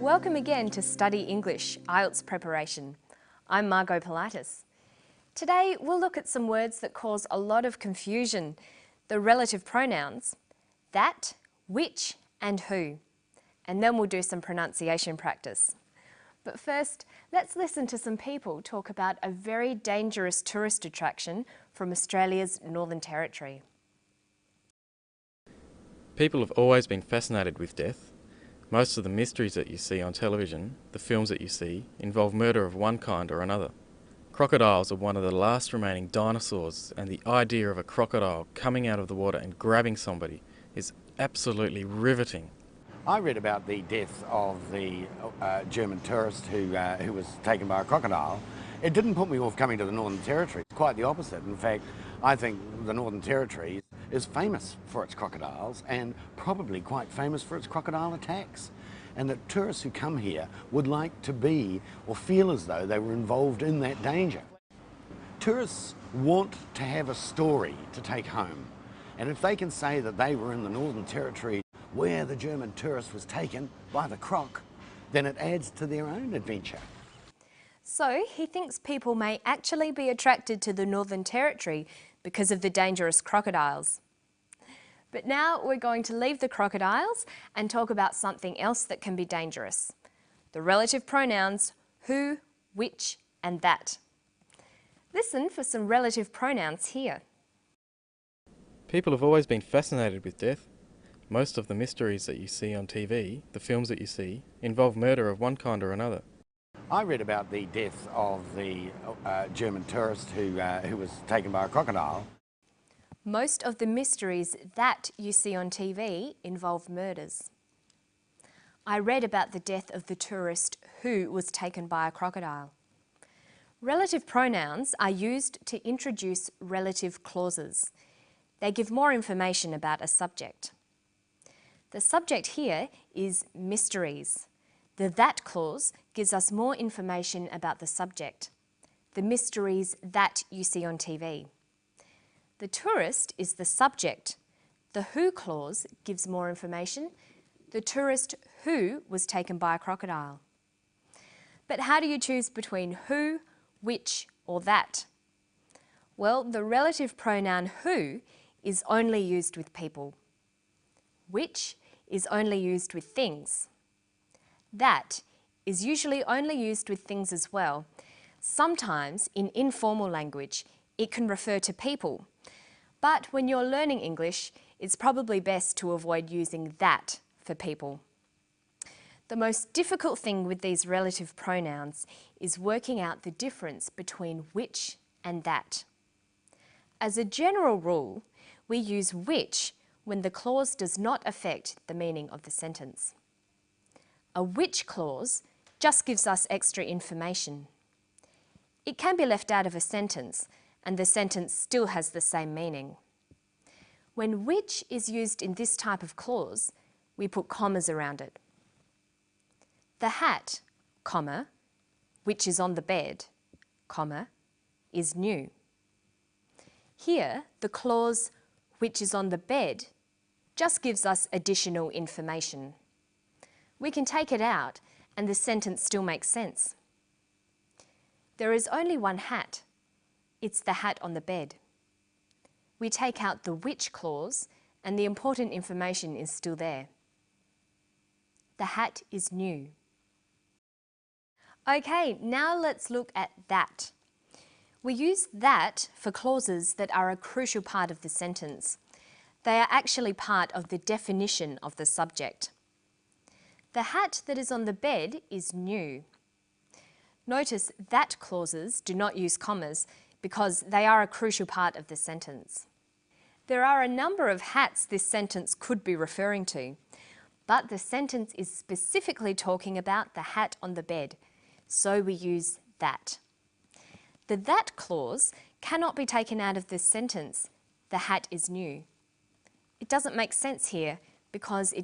Welcome again to Study English, IELTS preparation. I'm Margot Politis. Today we'll look at some words that cause a lot of confusion, the relative pronouns, that, which and who. And then we'll do some pronunciation practice. But first, let's listen to some people talk about a very dangerous tourist attraction from Australia's Northern Territory. People have always been fascinated with death. Most of the mysteries that you see on television, the films that you see, involve murder of one kind or another. Crocodiles are one of the last remaining dinosaurs, and the idea of a crocodile coming out of the water and grabbing somebody is absolutely riveting. I read about the death of the German tourist who was taken by a crocodile. It didn't put me off coming to the Northern Territory. Quite the opposite. In fact, I think the Northern Territory is famous for its crocodiles and probably quite famous for its crocodile attacks. And that tourists who come here would like to be or feel as though they were involved in that danger. Tourists want to have a story to take home. And if they can say that they were in the Northern Territory where the German tourist was taken by the croc, then it adds to their own adventure. So he thinks people may actually be attracted to the Northern Territory because of the dangerous crocodiles. But now we're going to leave the crocodiles and talk about something else that can be dangerous. The relative pronouns who, which and that. Listen for some relative pronouns here. People have always been fascinated with death. Most of the mysteries that you see on TV, the films that you see, involve murder of one kind or another. I read about the death of the German tourist who was taken by a crocodile. Most of the mysteries that you see on TV involve murders. I read about the death of the tourist who was taken by a crocodile. Relative pronouns are used to introduce relative clauses. They give more information about a subject. The subject here is mysteries. The that clause gives us more information about the subject. The mysteries that you see on TV. The tourist is the subject. The who clause gives more information. The tourist who was taken by a crocodile. But how do you choose between who, which or that? Well, the relative pronoun who is only used with people. Which is only used with things. That is usually only used with things as well. Sometimes in informal language it can refer to people, but when you're learning English it's probably best to avoid using that for people. The most difficult thing with these relative pronouns is working out the difference between which and that. As a general rule, we use which when the clause does not affect the meaning of the sentence. A which clause just gives us extra information. It can be left out of a sentence and the sentence still has the same meaning. When which is used in this type of clause, we put commas around it. The hat, comma, which is on the bed, comma, is new. Here, the clause which is on the bed just gives us additional information. We can take it out and the sentence still makes sense. There is only one hat. It's the hat on the bed. We take out the which clause and the important information is still there. The hat is new. Okay, now let's look at that. We use that for clauses that are a crucial part of the sentence. They are actually part of the definition of the subject. The hat that is on the bed is new. Notice that clauses do not use commas because they are a crucial part of the sentence. There are a number of hats this sentence could be referring to, but the sentence is specifically talking about the hat on the bed, so we use that. The that clause cannot be taken out of this sentence. The hat is new. It doesn't make sense here because it